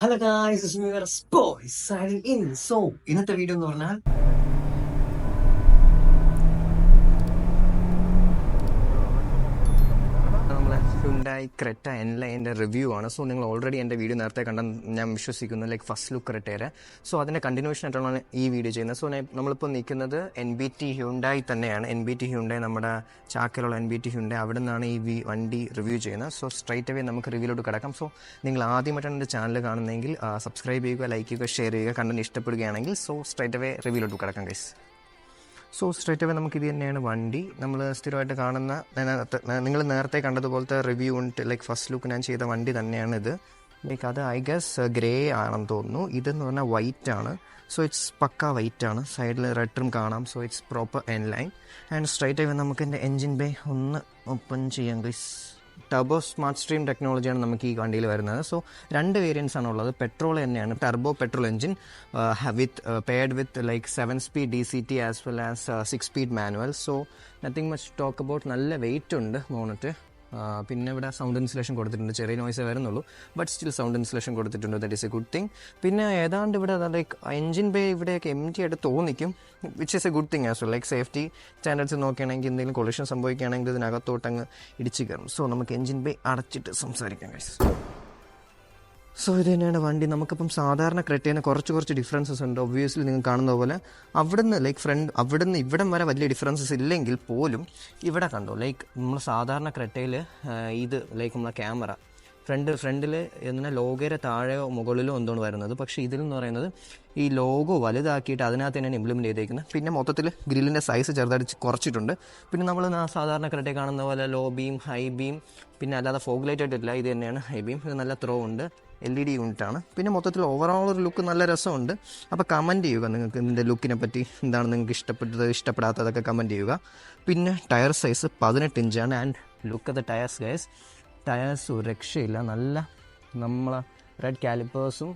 Hello guys, this is me, Boy, signing in. So, ഇന്നത്തെ video എന്ന് പറഞ്ഞാൽ നമ്മളെ ഹ്യുണ്ടായി ക്രെറ്റ എൻലൈൻ്റെ റിവ്യൂ ആണ്. സോ നിങ്ങൾ ഓൾറെഡി എൻ്റെ വീഡിയോ നേരത്തെ കണ്ട ഞാൻ വിശ്വസിക്കുന്നു, ലൈക്ക് ഫസ്റ്റ് ലുക്ക് ക്രെറ്റയുടെ. സോ അതിൻ്റെ കണ്ടിന്യൂഷൻ ആയിട്ടാണ് ഈ വീഡിയോ ചെയ്യുന്നത്. സോ നമ്മളിപ്പോൾ നിൽക്കുന്നത് NBT ഹ്യുണ്ടായി തന്നെയാണ്. NBT ഹ്യുണ്ടായി, നമ്മുടെ ചാക്കിലുള്ള NBT ഹ്യുണ്ടായി, അവിടെ നിന്നാണ് ഈ വണ്ടി റിവ്യൂ ചെയ്യുന്നത്. സോ സ്ട്രൈറ്റ് അവേ നമുക്ക് റിവ്യൂലോട്ട് കിടക്കാം. സോ നിങ്ങൾ ആദ്യമായിട്ടാണ് എൻ്റെ ചാനൽ കാണുന്നതെങ്കിൽ സബ്സ്ക്രൈബ് ചെയ്യുക, ലൈക്ക് ചെയ്യുക, ഷെയർ ചെയ്യുക. കണ്ടന്റ് ഇഷ്ടപ്പെടുകയാണെങ്കിൽ സോ സ്ട്രൈറ്റ് അവേ റിവ്യൂലോട്ട് കിടക്കാം ഗൈസ്. സോ സ്ട്രേറ്റ് അവേ നമുക്ക് ഇത് തന്നെയാണ് വണ്ടി. നമ്മൾ സ്ഥിരമായിട്ട് കാണുന്ന, നിങ്ങൾ നേരത്തെ കണ്ടതുപോലത്തെ റിവ്യൂ ഉണ്ട്, ലൈക്ക് ഫസ്റ്റ് ലുക്ക് ഞാൻ ചെയ്ത വണ്ടി തന്നെയാണ് ഇത്. ലൈക്ക് അത് ഐ ഗസ് ഗ്രേ ആണെന്ന് തോന്നുന്നു. ഇതെന്ന് പറഞ്ഞാൽ വൈറ്റ് ആണ്. സോ ഇറ്റ്സ് പക്ക വൈറ്റ് ആണ്. സൈഡിൽ റെഡ് ട്രിം കാണാം. So it's proper N line. And straight away നമുക്ക് എൻ്റെ എൻജിൻ ബേ ഒന്ന് ഓപ്പൺ ചെയ്യാം ഗൈസ്. ടർബോ സ്മാർട്ട് സ്ട്രീം ടെക്നോളജിയാണ് നമുക്ക് ഈ വണ്ടിയിൽ വരുന്നത്. സോ രണ്ട് വേരിയൻസ് ആണ് ഉള്ളത്. പെട്രോൾ തന്നെയാണ്, turbo petrol engine paired with like 7 speed DCT as well as 6 speed manual. So nothing much talk about. നല്ല വെയിറ്റ് ഉണ്ട് മോണിറ്റ്. പിന്നെ ഇവിടെ സൗണ്ട് ഇൻസുലേഷൻ കൊടുത്തിട്ടുണ്ട്. ചെറിയ നോയ്സേ വരുന്നുള്ളൂ, ബട്ട് സ്റ്റിൽ സൗണ്ട് ഇൻസുലേഷൻ കൊടുത്തിട്ടുണ്ട്. That is a good thing. പിന്നെ ഏതാണ്ട് ഇവിടെ ലൈക്ക് എൻജിൻ ബേ ഇവിടെയൊക്കെ empty ആയിട്ട് തോന്നിക്കും, which is a good thing as well. Like safety standards നോക്കുകയാണെങ്കിൽ എന്തെങ്കിലും കൊളിഷൻ സംഭവിക്കുകയാണെങ്കിൽ ഇതിനകത്തോട്ടങ്ങ് ഇടിച്ച് കയറും. സോ നമുക്ക് എൻജിൻ ബേ അടച്ചിട്ട് സംസാരിക്കാം ഗൈസ്. സോ ഇത് തന്നെയാണ് വണ്ടി. നമുക്കിപ്പം സാധാരണ ക്രെറ്റേന് കുറച്ച് ഡിഫറൻസസ് ഉണ്ട്. ഒബ്വിയസ്ലി നിങ്ങൾ കാണുന്ന പോലെ അവിടുന്ന് ലൈക്ക് അവിടുന്ന് ഇവിടം വരെ വലിയ ഡിഫറൻസസ് ഇല്ലെങ്കിൽ പോലും ഇവിടെ കണ്ടോ, ലൈക്ക് നമ്മൾ സാധാരണ ക്രെറ്റയിൽ ഇത് ലൈക്ക് നമ്മളെ ക്യാമറ ഫ്രണ്ടിൽ എന്നാൽ ലോഗോയുടെ താഴെയോ മുകളിലോ എന്താണ് വരുന്നത്. പക്ഷേ ഇതിലെന്ന് പറയുന്നത് ഈ ലോഗോ വലുതാക്കിയിട്ട് അതിനകത്ത് തന്നെയാണ് ഇംപ്ലിമെൻറ്റ് ചെയ്തേക്കുന്നത്. പിന്നെ മൊത്തത്തിൽ ഗ്രില്ലിൻ്റെ സൈസ് ചെറുതായിട്ട് കുറച്ചിട്ടുണ്ട്. പിന്നെ നമ്മൾ സാധാരണ ക്രെറ്റ കാണുന്ന പോലെ ലോ ബീം, ഹൈ ബീം, പിന്നെ അല്ലാതെ ഫോഗ് ലൈറ്റ് ആയിട്ടില്ല. ഇത് തന്നെയാണ് ഹൈ ബീം. ഇത് നല്ല ത്രോ ഉണ്ട്, LED യൂണിറ്റാണ്. പിന്നെ മൊത്തത്തിൽ ഓവറോൾ ഒരു ലുക്ക് നല്ല രസമുണ്ട്. അപ്പോൾ കമൻറ്റ് ചെയ്യുക നിങ്ങൾക്ക് ഇതിൻ്റെ ലുക്കിനെ പറ്റി, എന്താണ് നിങ്ങൾക്ക് ഇഷ്ടപ്പെട്ടത് ഇഷ്ടപ്പെടാത്തതൊക്കെ കമൻറ്റ് ചെയ്യുക. പിന്നെ ടയർ സൈസ് 18 ഇഞ്ചാണ്. And look at the tyres guys. Tyres ഒരു രക്ഷയില്ല. നല്ല നമ്മളെ റെഡ് കാലിപ്പേഴ്സും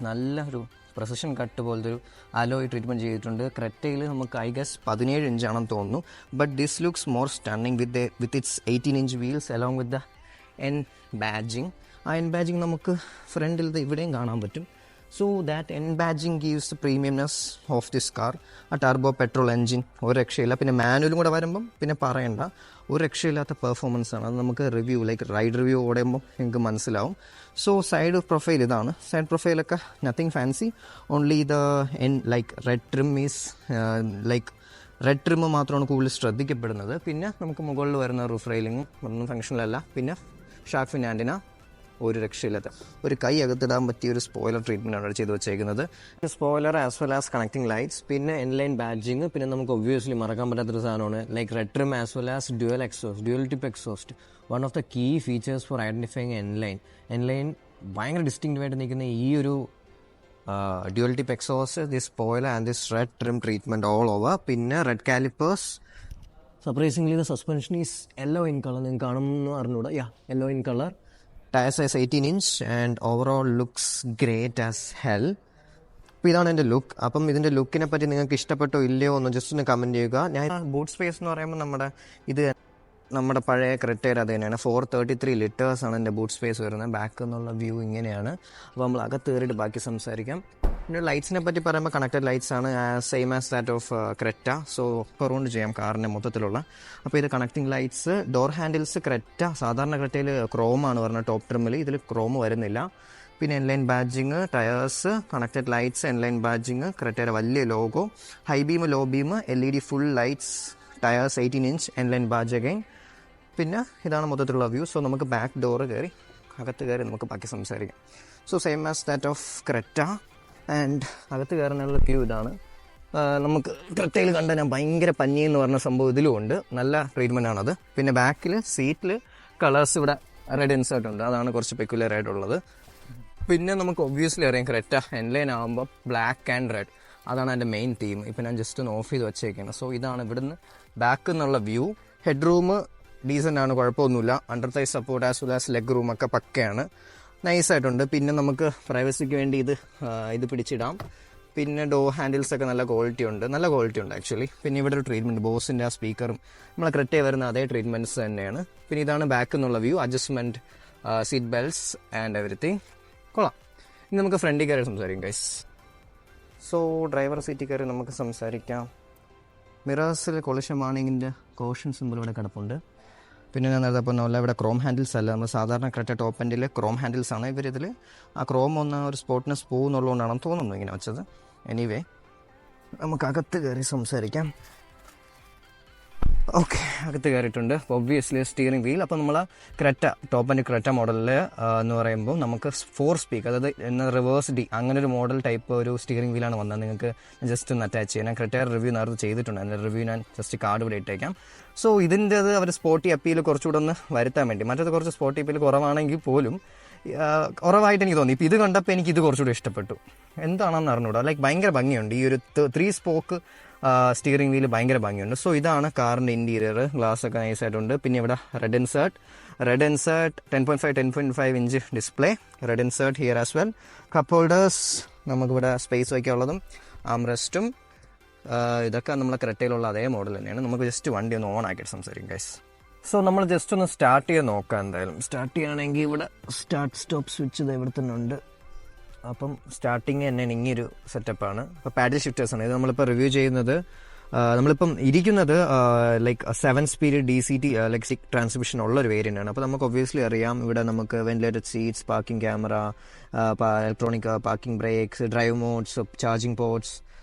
നല്ലൊരു പ്രസിഷൻ കട്ട് പോലത്തെ ഒരു അലോയ് ട്രീറ്റ്മെൻറ്റ് ചെയ്തിട്ടുണ്ട്. ക്രെറ്റയിൽ നമുക്ക് ഐ ഗസ് 17 ഇഞ്ചാണെന്ന് തോന്നുന്നു. But this looks more stunning with its 18 inch wheels along with the N badging. ആ എൻ ബാജിങ് നമുക്ക് ഫ്രണ്ടിൽ ഇവിടെയും കാണാൻ പറ്റും. So that N badging gives the premiumness of this car. ആ ടർബോ പെട്രോൾ എൻജിൻ ഒരു രക്ഷയില്ല. പിന്നെ മാനുവലും കൂടെ വരുമ്പം പിന്നെ പറയണ്ട, ഒരു രക്ഷയില്ലാത്ത പെർഫോമൻസ് ആണ്. അത് നമുക്ക് റിവ്യൂ ലൈക്ക് റൈഡ് റിവ്യൂ ഓടുമ്പോൾ നിങ്ങൾക്ക് മനസ്സിലാവും. സോ സൈഡ് പ്രൊഫൈൽ ഇതാണ്. സൈഡ് പ്രൊഫൈലൊക്കെ nothing fancy. Only the like red trim is like red trim മാത്രമാണ് കൂടുതൽ ശ്രദ്ധിക്കപ്പെടുന്നത്. പിന്നെ നമുക്ക് മുകളിൽ വരുന്ന റൂഫ് റെയിലിങ്ങും ഒന്നും ഫംഗ്ഷനിലല്ല. പിന്നെ ഷാർക്ക് ഫിൻ ആൻറ്റിന ഒരു രക്ഷയില്ലാത്ത ഒരു കൈ അകത്തിടാൻ പറ്റിയ ഒരു സ്പോയിലർ ട്രീറ്റ്മെൻറ്റ് ആണ് ചെയ്ത് വെച്ചേക്കുന്നത്. Spoiler as well as connecting lights, പിന്നെ എൻലൈൻ ബാഡ്ജിങ്. പിന്നെ നമുക്ക് ഒബ്വിയസ്ലി മറക്കാൻ പറ്റാത്തൊരു സാധനമാണ് like red trim as well as dual tip exhaust. One of the key features for identifying N Line ഭയങ്കര ഡിസ്റ്റിങ്ക്റ്റീവായിട്ട് നിൽക്കുന്ന ഈ ഒരു dual tip exhaust, this spoiler and this red trim treatment all over. പിന്നെ red calipers. Surprisingly the suspension is yellow in colour. നിങ്ങൾക്ക് കാണുമെന്ന് അറിഞ്ഞൂടാ. Yellow in colour. Tyre size 18 inch and overall looks great as hell. അപ്പോൾ ഇതാണ് എൻ്റെ look. അപ്പം ഇതിൻ്റെ ലുക്കിനെ പറ്റി നിങ്ങൾക്ക് ഇഷ്ടപ്പെട്ടോ ഇല്ലയോ എന്ന് ജസ്റ്റ് ഒന്ന് കമൻറ്റ് ചെയ്യുക. ഞാൻ ബൂട്ട് സ്പേസ് എന്ന് പറയുമ്പോൾ നമ്മുടെ പഴയ ക്രെറ്റയുടെ അത് തന്നെയാണ്. 433 ലിറ്റേഴ്സ് ആണ് എൻ്റെ ബൂട്ട് സ്പേസ് വരുന്നത്. ബാക്ക് എന്നുള്ള വ്യൂ ഇങ്ങനെയാണ്. അപ്പോൾ നമ്മൾ അകത്ത് കയറിയിട്ട് ബാക്കി സംസാരിക്കാം. പിന്നെ ലൈറ്റ്സിനെ പറ്റി പറയുമ്പോൾ കണക്റ്റഡ് ലൈറ്റ്സ് ആണ്, same as that of Creta. So round ചെയ്യാം കാറിൻ്റെ മൊത്തത്തിലുള്ള. അപ്പോൾ ഇത് connecting lights. Door handles Creta സാധാരണ ക്രെറ്റയിൽ ക്രോമാണ് പറഞ്ഞത് ടോപ്പ് ട്രിമ്മിൽ. ഇതിൽ ക്രോം വരുന്നില്ല. പിന്നെ N Line badging, tyres, connected lights, N Line badging, ക്രെറ്റയുടെ വലിയ logo, high beam, low beam, LED full lights, tyres 18 inch, N Line badge again. പിന്നെ ഇതാണ് മൊത്തത്തിലുള്ള വ്യൂ. സോ നമുക്ക് ബാക്ക് ഡോറ് അകത്ത് കയറി നമുക്ക് ബാക്കി സംസാരിക്കാം. So same as that of Creta. And അകത്ത് കയറുന്നുള്ള വ്യൂ ഇതാണ്. നമുക്ക് ക്രെറ്റയിൽ കണ്ട ഞാൻ ഭയങ്കര പഞ്ഞി എന്ന് പറഞ്ഞ സംഭവം ഇതിലും ഉണ്ട്. നല്ല ട്രീറ്റ്മെൻ്റ് ആണത്. പിന്നെ ബാക്കിൽ സീറ്റിൽ കളേഴ്സ് ഇവിടെ റെഡ് ഇൻസേർട്ട് ഉണ്ട്. അതാണ് കുറച്ച് പെക്യുലർ ആയിട്ടുള്ളത്. പിന്നെ നമുക്ക് ഒബ്വിയസ്ലി അറിയാം ക്രെറ്റ എൻലൈൻ ആകുമ്പോൾ ബ്ലാക്ക് ആൻഡ് റെഡ്, അതാണ് എൻ്റെ മെയിൻ തീം. ഇപ്പം ഞാൻ ജസ്റ്റ് ഒന്ന് ഓഫ് ചെയ്ത് വെച്ചേക്കാണ്. സോ ഇതാണ് ഇവിടുന്ന് ബാക്ക് എന്നുള്ള വ്യൂ. ഹെഡ് റൂം ഡീസൻ്റ് ആണ്, കുഴപ്പമൊന്നുമില്ല. അണ്ടർ തൈ support as well as leg റൂമൊക്കെ പക്കയാണ്, നൈസായിട്ടുണ്ട്. പിന്നെ നമുക്ക് പ്രൈവസിക്ക് വേണ്ടി ഇത് പിടിച്ചിടാം. പിന്നെ ഡോർ ഹാൻഡിൽസൊക്കെ നല്ല ക്വാളിറ്റി ഉണ്ട് ആക്ച്വലി. പിന്നെ ഇവിടെ ഒരു ട്രീറ്റ്മെൻറ്റ്, ബോസിൻ്റെ ആ സ്പീക്കറും നമ്മളെ ക്രെറ്റയിൽ വരുന്ന അതേ ട്രീറ്റ്മെൻറ്റ്സ് തന്നെയാണ്. പിന്നെ ഇതാണ് ബാക്ക് എന്നുള്ള view, adjustment, seat belts and everything. കൊള്ളാം. ഇനി നമുക്ക് ഫ്രണ്ടിൽ കയറി സംസാരിക്കാം ഗൈസ്. സോ ഡ്രൈവർ സീറ്റിൽ കയറി നമുക്ക് സംസാരിക്കാം. മിറേഴ്സിൽ കൊളിഷൻ വാർണിങ്ങിൻ്റെ കോഷൻ സിമ്പിൾ ഇവിടെ കിടപ്പുണ്ട്. പിന്നെ ഞാൻ നേരത്തെ പറഞ്ഞ ഇവിടെ ക്രോം ഹാൻഡിൽസ് അല്ല, നമ്മൾ സാധാരണ ക്രെറ്റ ടോപ്പ് എൻഡിൽ ക്രോം ഹാൻഡിൽസ് ആണ്. ഇവരിതിൽ ആ ക്രോം ഒന്ന് ഒരു സ്പോട്ടിനെസ് പോകുന്നുള്ളതുകൊണ്ടാണെന്ന് തോന്നുന്നു ഇങ്ങനെ വെച്ചത്. എനിവേ നമുക്ക് അകത്ത് കയറി സംസാരിക്കാം. ഓക്കെ, അകത്ത് കയറിയിട്ടുണ്ട്. Obviously steering wheel. അപ്പോൾ നമ്മൾ ക്രെറ്റ ടോപ്പ് ആൻഡ് ക്രെറ്റ മോഡലിൽ എന്ന് പറയുമ്പോൾ നമുക്ക് 4 സ്പീക്ക്, അതായത് റിവേഴ്സ് ഡി അങ്ങനെ ഒരു മോഡൽ ടൈപ്പ് ഒരു സ്റ്റിയറിംഗ് വീലാണ് വന്നത്. നിങ്ങൾക്ക് ജസ്റ്റ് ഒന്ന് അറ്റാച്ച് ചെയ്യാം. ഞാൻ ക്രെറ്റയുടെ റിവ്യൂ നേരത്തെ ചെയ്തിട്ടുണ്ട്. അതിൻ്റെ റിവ്യൂ ഞാൻ ജസ്റ്റ് കാർഡ് ഇവിടെ ഇട്ടേക്കാം. സോ ഇതിൻ്റെത് അവർ സ്പോർട്ടി അപ്പീൽ കുറച്ചുകൂടെ ഒന്ന് വരുത്താൻ വേണ്ടി, മറ്റേത് കുറച്ച് സ്പോർട്ടി അപ്പീൽ കുറവാണെങ്കിൽ പോലും കുറവായിട്ട് എനിക്ക് തോന്നി. ഇപ്പോൾ ഇത് കണ്ടപ്പോൾ എനിക്ക് ഇത് കുറച്ചുകൂടി ഇഷ്ടപ്പെട്ടു. എന്താണെന്ന് അറിഞ്ഞൂടാ, ലൈക്ക് ഭയങ്കര ഭംഗിയുണ്ട്. ഈ ഒരു 3 സ്പോക്ക് സ്റ്റിയറിംഗ് വീല് ഭയങ്കര ഭംഗിയുണ്ട്. സോ ഇതാണ് കാറിൻ്റെ ഇൻറ്റീരിയർ. ഗ്ലാസ് ഒക്കെ നൈസ് ആയിട്ടുണ്ട്. പിന്നെ ഇവിടെ red insert 10.5 inch display, red insert here as well. Cup holders, നമുക്കിവിടെ സ്പേസ് വയ്ക്കാനുള്ളതും ആംറെസ്റ്റും ഇതൊക്കെ നമ്മളെ ക്രെറ്റയിലുള്ള അതേ മോഡൽ തന്നെയാണ്. നമുക്ക് ജസ്റ്റ് വണ്ടി ഒന്ന് ഓൺ ആക്കിയിട്ട് സംസാരിക്കും ഗൈസ്. സോ നമ്മൾ ജസ്റ്റ് ഒന്ന് സ്റ്റാർട്ട് ചെയ്ത് നോക്കാം. എന്തായാലും സ്റ്റാർട്ട് ചെയ്യുകയാണെങ്കിൽ ഇവിടെ സ്റ്റാർട്ട് സ്റ്റോപ്പ് സ്വിച്ച് ഇത് ഇവിടെ തന്നെ ഉണ്ട്. അപ്പം സ്റ്റാർട്ടിങ് തന്നെ ഇങ്ങനൊരു സെറ്റപ്പാണ്. അപ്പോൾ പാഡിൽ ഷിഫ്റ്റേഴ്സാണ് ഇത്. നമ്മളിപ്പോൾ റിവ്യൂ ചെയ്യുന്നത്, നമ്മളിപ്പം ഇരിക്കുന്നത് like 7 speed DCT like 6 transmission ഉള്ള ഒരു വേരിയൻ്റ് ആണ്. അപ്പോൾ നമുക്ക് ഒബ്വിയസ്ലി അറിയാം ഇവിടെ നമുക്ക് ventilated seats, parking camera, electronic parking brakes, drive modes, charging ports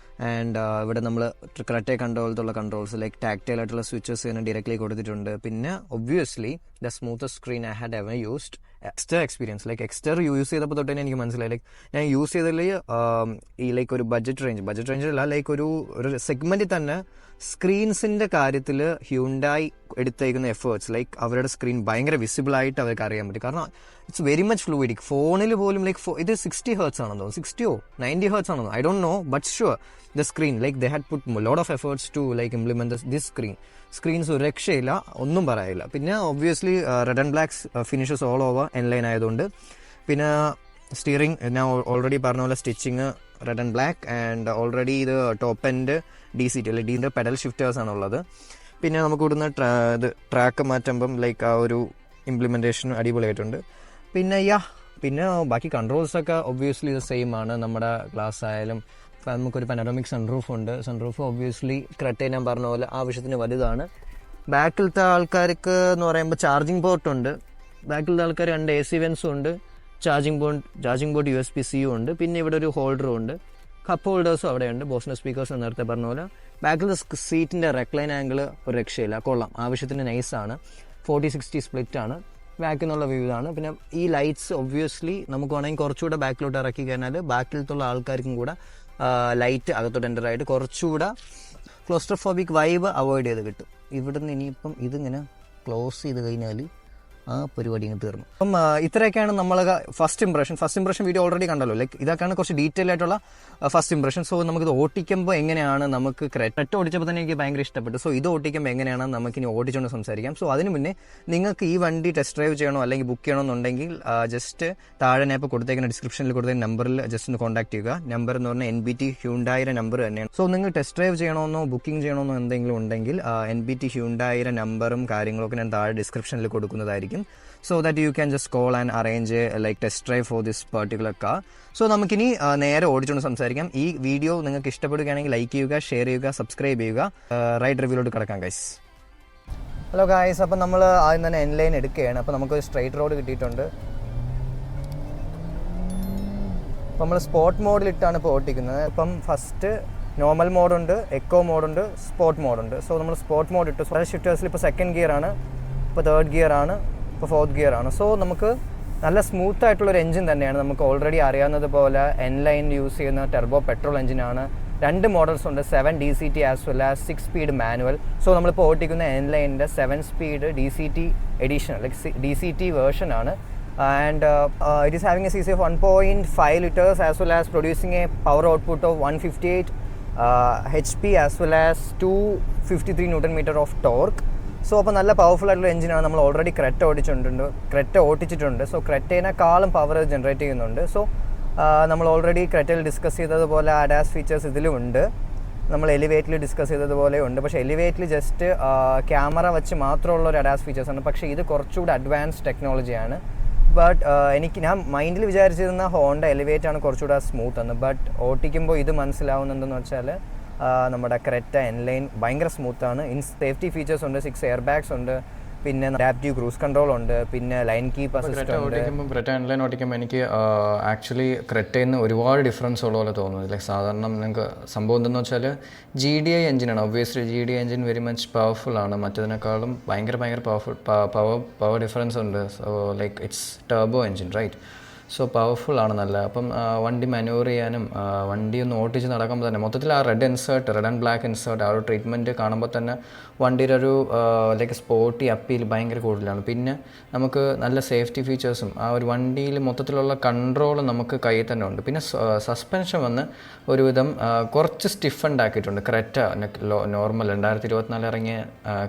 and ഇവിടെ നമ്മൾ ക്രെറ്റയെ കണ്ടോളത്തുള്ള കൺട്രോൾസ് ലൈക്ക് ടാക്ടൈൽ ആയിട്ടുള്ള സ്വിച്ചസ് തന്നെ ഡയറക്റ്റ്ലി കൊടുത്തിട്ടുണ്ട്. പിന്നെ obviously the smoothest screen I had ever used. Exter experience like Exter use ചെയ്തപ്പോൾ തൊട്ട് തന്നെ എനിക്ക് മനസ്സിലായി, ലൈക്ക് ഞാൻ യൂസ് ചെയ്തതിൽ ഈ ലൈക്ക് ഒരു ബഡ്ജറ്റ് റേഞ്ചിലല്ല, ലൈക്ക് ഒരു സെഗ്മെൻറ്റിൽ തന്നെ സ്ക്രീൻസിൻ്റെ കാര്യത്തിൽ ഹ്യുണ്ടായി എടുത്തേക്കുന്ന എഫേർട്സ്, ലൈക്ക് അവരുടെ സ്ക്രീൻ ഭയങ്കര വിസിബിളായിട്ട് അവർക്ക് അറിയാൻ പറ്റും. കാരണം ഇറ്റ്സ് വെരി മച്ച് ഫ്ലൂയിഡിക്. ഫോണിൽ പോലും ലൈക്ക് ഇത് 60 ഹെർട്സ് ആണെന്ന് തോന്നുന്നു, 60 or 90 ഹെർട്സ് ആണെന്ന്, I don't know, but sure the screen like they had put lot of efforts to like implement this screens ഒരു രക്ഷയില്ല, ഒന്നും പറയില്ല. പിന്നെ obviously red and black finishes all over N Line ആയതുകൊണ്ട്. പിന്നെ സ്റ്റിയറിംഗ് ഞാൻ ഓൾറെഡി പറഞ്ഞ പോലെ stitching red and black and already ഇത് ടോപ്പ് എൻഡ് DCT അല്ലെ ഡീൻ്റെ പെഡൽ ഷിഫ്റ്റേഴ്സ് ആണുള്ളത്. പിന്നെ നമുക്ക് ഇവിടുന്ന് ട്രാക്ക് മാറ്റുമ്പം ലൈക്ക് ആ ഒരു ഇംപ്ലിമെൻറ്റേഷൻ അടിപൊളിയായിട്ടുണ്ട്. പിന്നെ ബാക്കി കൺട്രോൾസൊക്കെ ഒബ്വിയസ്ലി ഇത് സെയിം ആണ്. നമ്മുടെ ഗ്ലാസ് ആയാലും നമുക്കൊരു പനോറമിക് സൺറൂഫ് ഉണ്ട്. സൺറൂഫ് ഒബ്വിയസ്ലി ക്രെറ്റയെ ഞാൻ പറഞ്ഞ പോലെ ആവശ്യത്തിന് വലുതാണ്. ബാക്കിലത്തെ ആൾക്കാർക്ക് എന്ന് പറയുമ്പോൾ ചാർജിങ് പോർട്ട് ഉണ്ട്. ബാക്കിലത്തെ ആൾക്കാർ 2 AC വെൻസും ഉണ്ട്, ചാർജിങ് ബോർഡ് USB-C ഉണ്ട്. പിന്നെ ഇവിടെ ഒരു ഹോൾഡറും ഉണ്ട്. കപ്പ് ഹോൾഡേഴ്സും അവിടെയുണ്ട്. ബോസിൻ്റെ സ്പീക്കേഴ്സ് നേരത്തെ പറഞ്ഞ പോലെ. ബാക്കിലത്തെ സീറ്റിൻ്റെ റെക്ലൈൻ ആംഗിൾ ഒരു രക്ഷയില്ല, കൊള്ളാം, ആവശ്യത്തിന് നൈസാണ്. 40-60 സ്പ്ലിറ്റ് ആണ്. ബാക്കിൽ നിന്നുള്ള വ്യൂ ആണ്. പിന്നെ ഈ ലൈറ്റ്സ് ഒബ്വിയസ്ലി നമുക്ക് വേണമെങ്കിൽ കുറച്ചുകൂടെ ബാക്കിലോട്ട് ഇറക്കി കഴിഞ്ഞാൽ ബാക്കിലത്തുള്ള ആൾക്കാർക്കും കൂടെ ലൈറ്റ് അകത്തോട്ട് എൻ്റർ ആയിട്ട് കുറച്ചുകൂടെ ക്ലോസ്ട്രോഫോബിക് വൈബ് അവോയ്ഡ് ചെയ്ത് കിട്ടും. ഇവിടുന്ന് ഇനിയിപ്പം ഇതിങ്ങനെ ക്ലോസ് ചെയ്ത് കഴിഞ്ഞാൽ ആ പരിപാടി അങ്ങ് തീർന്നു. അപ്പം ഇത്രയൊക്കെയാണ് നമ്മൾ ഫസ്റ്റ് ഇംപ്രഷൻ വീഡിയോ ഓൾറെഡി കണ്ടല്ലോ. ലൈക്ക് ഇതൊക്കെയാണ് കുറച്ച് ഡീറ്റെയിൽ ആയിട്ടുള്ള ഫസ്റ്റ് ഇംപ്രഷൻ. സോ നമുക്കിത് ഓട്ടിക്കുമ്പോൾ എങ്ങനെയാണ്, നമുക്ക് ക്രെറ്റ ഓടിച്ചപ്പോൾ തന്നെ എനിക്ക് ഭയങ്കര ഇഷ്ടപ്പെട്ടു. സോ ഇത് ഓട്ടിക്കുമ്പോൾ എങ്ങനെയാണ് നമുക്കിനി ഓടിച്ചുകൊണ്ട് സംസാരിക്കാം. സോ അതിന് മുന്നേ നിങ്ങൾക്ക് ഈ വണ്ടി ടെസ്റ്റ് ഡ്രൈവ് ചെയ്യണോ അല്ലെങ്കിൽ ബുക്ക് ചെയ്യണമെന്നുണ്ടെങ്കിൽ ജസ്റ്റ് താഴെ ഞാൻ ഇപ്പോൾ കൊടുത്തേക്കുന്ന ഡിസ്ക്രിപ്ഷനിൽ കൊടുത്ത നമ്പറിൽ ജസ്റ്റ് ഒന്ന് കോൺടാക്ട് ചെയ്യുക. നമ്പർ എന്ന് പറഞ്ഞാൽ NBT ഹ്യുണ്ടായിയുടെ നമ്പർ തന്നെയാണ്. സോ നിങ്ങൾ ടെസ്റ്റ് ഡ്രൈവ് ചെയ്യണമെന്നോ ബുക്കിംഗ് ചെയ്യണമെന്നോ എന്തെങ്കിലും ഉണ്ടെങ്കിൽ NBT ഹ്യുണ്ടായിയുടെ നമ്പറും കാര്യങ്ങളൊക്കെ ഞാൻ താഴെ ഡിസ്ക്രിപ്ഷനിൽ കൊടുക്കുന്നതായിരിക്കും. So that you can just call and arrange a like test drive for this particular car. So നമുക്കിനി നേരെ ഓടിച്ചുകൊണ്ട് സംസാരിക്കാം. ഈ വീഡിയോ നിങ്ങൾക്ക് ഇഷ്ടപ്പെടുകയാണെങ്കിൽ ലൈക്ക് ചെയ്യുക, ഷെയർ ചെയ്യുക, സബ്സ്ക്രൈബ് ചെയ്യുക. റൈഡ് റിവ്യൂലോട്ട് കിടക്കാം ഗൈസ്. ഹലോ ഗൈസ്, അപ്പം നമ്മൾ ആദ്യം തന്നെ എൻലൈൻ എടുക്കുകയാണ്. അപ്പോൾ നമുക്ക് സ്ട്രൈറ്റ് റോഡ് കിട്ടിയിട്ടുണ്ട്. അപ്പം നമ്മൾ സ്പോർട്ട് മോഡിലിട്ടാണ് ഇപ്പോൾ ഓട്ടിക്കുന്നത്. ഇപ്പം ഫസ്റ്റ് നോർമൽ മോഡുണ്ട്, എക്കോ മോഡുണ്ട്, സ്പോർട്ട് മോഡുണ്ട്. സോ നമ്മൾ സ്പോർട്ട് മോഡ് ഇട്ടു. ഷിഫ്റ്റേഴ്സിൽ ഇപ്പോൾ 2nd ഗിയറാണ്, ഇപ്പോൾ 3rd ഗിയറാണ്, ഇപ്പോൾ 4th ഗിയറാണ്. സോ നമുക്ക് നല്ല സ്മൂത്ത് ആയിട്ടുള്ളൊരു എഞ്ചിൻ തന്നെയാണ്. നമുക്ക് ഓൾറെഡി അറിയാവുന്നത് പോലെ എൻലൈൻ യൂസ് ചെയ്യുന്ന ടെർബോ പെട്രോൾ എഞ്ചിനാണ്. 2 മോഡൽസ് ഉണ്ട്, 7 DCT as well as 6 speed manual. So നമ്മളിപ്പോൾ ഓട്ടിക്കുന്ന എൻലൈനിൻ്റെ 7 speed DCT edition like DCT version ആണ്. And it is having a CC of 1.5 liters as well as producing a power output of 158 HP as well as 253 Nm of torque. So അപ്പോൾ നല്ല powerful ആയിട്ടുള്ള എഞ്ചിനാണ്. നമ്മൾ already Creta ഓട്ടിച്ചിട്ടുണ്ട്. So ക്രെറ്റേനേക്കാളും power generate ചെയ്യുന്നുണ്ട്. So നമ്മൾ already ക്രെറ്റയിൽ discuss ചെയ്തതുപോലെ ADAS features ഇതിലും ഉണ്ട്. നമ്മൾ എലിവേറ്റിൽ ഡിസ്കസ് ചെയ്തതുപോലെ ഉണ്ട്. പക്ഷേ എലിവേറ്റിൽ ജസ്റ്റ് ക്യാമറ വെച്ച് മാത്രമുള്ള ഒരു ADAS ഫീച്ചേഴ്സാണ്. പക്ഷേ ഇത് കുറച്ചുകൂടി അഡ്വാൻസ് ടെക്നോളജിയാണ്. ബട്ട് ഞാൻ മൈൻഡിൽ വിചാരിച്ചിരുന്ന ഹോണ്ട എലിവേറ്റ് ആണ് കുറച്ചുകൂടെ സ്മൂത്ത് എന്ന്. ബട്ട് ഓട്ടിക്കുമ്പോൾ ഇത് മനസ്സിലാവുന്നതെന്ന് വെച്ചാൽ നമ്മുടെ ക്രെറ്റ എൻലൈൻ ഭയങ്കര സ്മൂത്താണ്. സേഫ്റ്റി ഫീച്ചേഴ്സ് ഉണ്ട്, 6 എയർ ബാഗ്സ് ഉണ്ട്, പിന്നെ അഡാപ്റ്റീവ് ക്രൂസ് കൺട്രോൾ ഉണ്ട്, പിന്നെ ലൈൻ കീപ്പ് അസിസ്റ്റ് ഉണ്ട്. ക്രെറ്റ എൻലൈൻ ഓടിക്കുമ്പോൾ എനിക്ക് ആക്ച്വലി ക്രെറ്റയിൽ നിന്ന് ഒരുപാട് ഡിഫറൻസ് ഉള്ള പോലെ തോന്നുന്നു. ലൈക്ക് സാധാരണ നിങ്ങൾക്ക് സംഭവം എന്തെന്ന് വെച്ചാൽ GDI എഞ്ചിനാണ്. Obviously GDI engine very much powerful ആണ്. മറ്റതിനേക്കാളും ഭയങ്കര പവർ ഡിഫറൻസ് ഉണ്ട്. So like it's turbo engine right. So powerful ആണ് നല്ല. അപ്പം വണ്ടി മാനൂവർ ചെയ്യാനും വണ്ടി ഒന്ന് ഓട്ടിച്ച് നടക്കുമ്പോൾ തന്നെ മൊത്തത്തിൽ ആ റെഡ് ആൻഡ് ബ്ലാക്ക് ഇൻസേർട്ട് ആ ഒരു ട്രീറ്റ്മെൻറ്റ് കാണുമ്പോൾ തന്നെ വണ്ടിയുടെ ഒരു ലൈക്ക് സ്പോർട്ടി അപ്പീൽ ഭയങ്കര കൂടുതലാണ്. പിന്നെ നമുക്ക് നല്ല സേഫ്റ്റി ഫീച്ചേഴ്സും ആ ഒരു വണ്ടിയിൽ മൊത്തത്തിലുള്ള കൺട്രോൾ നമുക്ക് കയ്യിൽ തന്നെ ഉണ്ട്. പിന്നെ സസ്പെൻഷൻ വന്ന് ഒരുവിധം കുറച്ച് സ്റ്റിഫൻഡ് ആക്കിയിട്ടുണ്ട്. ക്രെറ്റ നോർമൽ 2024 ഇറങ്ങിയ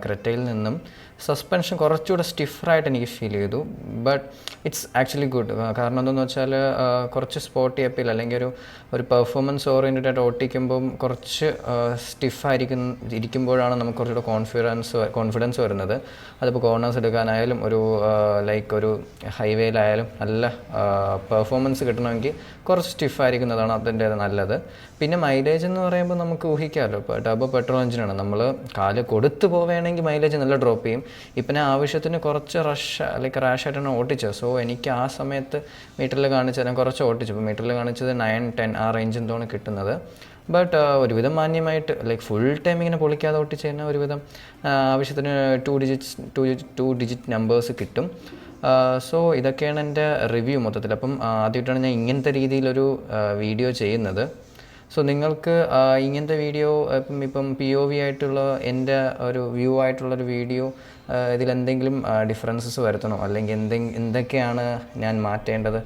ക്രെറ്റയിൽ നിന്നും സസ്പെൻഷൻ കുറച്ചുകൂടെ സ്റ്റിഫറായിട്ട് എനിക്ക് ഫീൽ ചെയ്തു. But it's actually good. കാരണം എന്താണെന്ന് വെച്ചാൽ കുറച്ച് സ്പോർട്ടി അപ്പീൽ അല്ലെങ്കിൽ ഒരു പെർഫോമൻസ് ഓറിയൻറ്റഡ് ആയിട്ട് ഓട്ടിക്കുമ്പം കുറച്ച് ഇരിക്കുമ്പോഴാണ് നമുക്ക് കുറച്ചുകൂടെ കോൺഫിഡൻസ് വരുന്നത്. അതിപ്പോൾ കോർണേഴ്സ് എടുക്കാനായാലും ഒരു ഹൈവേയിലായാലും നല്ല പെർഫോമൻസ് കിട്ടണമെങ്കിൽ കുറച്ച് സ്റ്റിഫായിരിക്കുന്നതാണ് അതിൻ്റെ നല്ലത്. പിന്നെ മൈലേജ് എന്ന് പറയുമ്പോൾ നമുക്ക് ഊഹിക്കാമല്ലോ. ഇപ്പോൾ ടർബോ പെട്രോൾ എഞ്ചിനാണ്. നമ്മൾ കാല് കൊടുത്തു പോവുകയാണെങ്കിൽ മൈലേജ് നല്ല ഡ്രോപ്പ് ചെയ്യും. ഇപ്പം ഞാൻ ആവശ്യത്തിന് കുറച്ച് റാഷായിട്ടാണ് ഓട്ടിച്ചത്. സോ എനിക്ക് ആ സമയത്ത് മീറ്ററിൽ കാണിച്ചത് ഞാൻ കുറച്ച് ഓട്ടിച്ചു. ഇപ്പോൾ മീറ്ററിൽ കാണിച്ചത് 9-10 ആ റേഞ്ച് എന്തോണ് കിട്ടുന്നത്. ബട്ട് ഒരുവിധം മാന്യമായിട്ട് ഫുൾ ടൈം ഇങ്ങനെ പൊളിക്കാതെ ഓട്ടിച്ച് കഴിഞ്ഞാൽ ഒരുവിധം ആവശ്യത്തിന് 2 ഡിജിറ്റ് നമ്പേഴ്സ് കിട്ടും. സോ ഇതൊക്കെയാണ് എൻ്റെ റിവ്യൂ മൊത്തത്തിൽ. അപ്പം ആദ്യമായിട്ടാണ് ഞാൻ ഇങ്ങനത്തെ രീതിയിലൊരു വീഡിയോ ചെയ്യുന്നത്. സോ നിങ്ങൾക്ക് ഇങ്ങനത്തെ വീഡിയോ ഇപ്പം POV ആയിട്ടുള്ള എൻ്റെ ഒരു വ്യൂ ആയിട്ടുള്ളൊരു വീഡിയോ ഇതിലെന്തെങ്കിലും ഡിഫറൻസസ് വരുത്തണോ, അല്ലെങ്കിൽ എന്തൊക്കെയാണ് ഞാൻ മാറ്റേണ്ടത്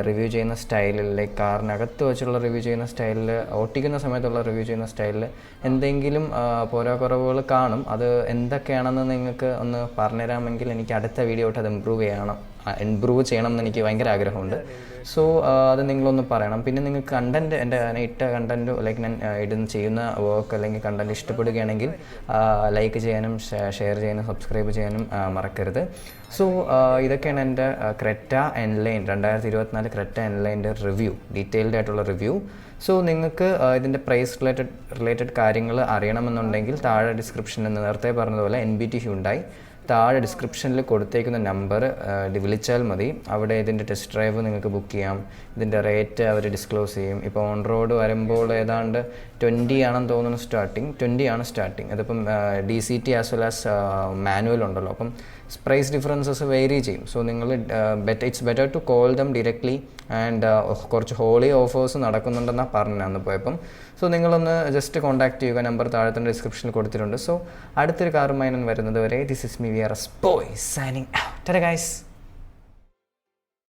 റിവ്യൂ ചെയ്യുന്ന സ്റ്റൈലിൽ, ലൈക്ക് കാറിനകത്ത് വെച്ചുള്ള റിവ്യൂ ചെയ്യുന്ന സ്റ്റൈലിൽ, ഓട്ടിക്കുന്ന സമയത്തുള്ള റിവ്യൂ ചെയ്യുന്ന സ്റ്റൈലിൽ എന്തെങ്കിലും പോരാക്കുറവുകൾ കാണും. അത് എന്തൊക്കെയാണെന്ന് നിങ്ങൾക്ക് ഒന്ന് പറഞ്ഞുതരാമെങ്കിൽ എനിക്ക് അടുത്ത വീഡിയോ ആയിട്ട് അത് ഇമ്പ്രൂവ് ചെയ്യണം എന്ന് എനിക്ക് ഭയങ്കര ആഗ്രഹമുണ്ട്. സോ അത് നിങ്ങളൊന്ന് പറയണം. പിന്നെ നിങ്ങൾക്ക് കണ്ടൻറ്റ് ഞാൻ ഇട്ട കണ്ടൻറ്റ് ഞാൻ ഇടുന്ന ചെയ്യുന്ന വർക്ക് അല്ലെങ്കിൽ കണ്ടൻറ്റ് ഇഷ്ടപ്പെടുകയാണെങ്കിൽ ലൈക്ക് ചെയ്യാനും ഷെയർ ചെയ്യാനും സബ്സ്ക്രൈബ് ചെയ്യാനും മറക്കരുത്. സോ ഇതൊക്കെയാണ് എൻ്റെ ക്രെറ്റ എൻലൈൻ 2024 ക്രെറ്റ എൻലൈൻ്റെ റിവ്യൂ, ഡീറ്റെയിൽഡ് ആയിട്ടുള്ള റിവ്യൂ. സോ നിങ്ങൾക്ക് ഇതിൻ്റെ പ്രൈസ് റിലേറ്റഡ് കാര്യങ്ങൾ അറിയണമെന്നുണ്ടെങ്കിൽ താഴെ ഡിസ്ക്രിപ്ഷനിൽ നേരത്തെ പറഞ്ഞതുപോലെ NBT ഹ്യുണ്ടായി താഴെ ഡിസ്ക്രിപ്ഷനിൽ കൊടുത്തേക്കുന്ന നമ്പർ വിളിച്ചാൽ മതി. അവിടെ ഇതിൻ്റെ ടെസ്റ്റ് ഡ്രൈവ് നിങ്ങൾക്ക് ബുക്ക് ചെയ്യാം. ഇതിൻ്റെ റേറ്റ് അവർ ഡിസ്ക്ലോസ് ചെയ്യും. ഇപ്പോൾ ഓൺ റോഡ് വരുമ്പോൾ ഏതാണ്ട് 20 ആണെന്ന് തോന്നുന്നു സ്റ്റാർട്ടിങ്. 20 ആണ് സ്റ്റാർട്ടിങ്. അതിപ്പം DCT as well as manual ഉണ്ടല്ലോ. അപ്പം പ്രൈസ് ഡിഫറൻസസ് വേരി ചെയ്യും. സോ നിങ്ങൾ it's better to call them directly. And കുറച്ച് ഹോളി ഓഫേഴ്സ് നടക്കുന്നുണ്ടെന്നാണ് പറഞ്ഞത് അന്ന് പോയപ്പം. സോ നിങ്ങളൊന്ന് ജസ്റ്റ് കോൺടാക്ട് ചെയ്യുക. നമ്പർ താഴെ തന്നെ ഡിസ്ക്രിപ്ഷനിൽ കൊടുത്തിട്ടുണ്ട്. സോ അടുത്തൊരു കാറുമായി ഞാൻ വരുന്നത് വരെ this is me VRS boy signing out. Tata guys.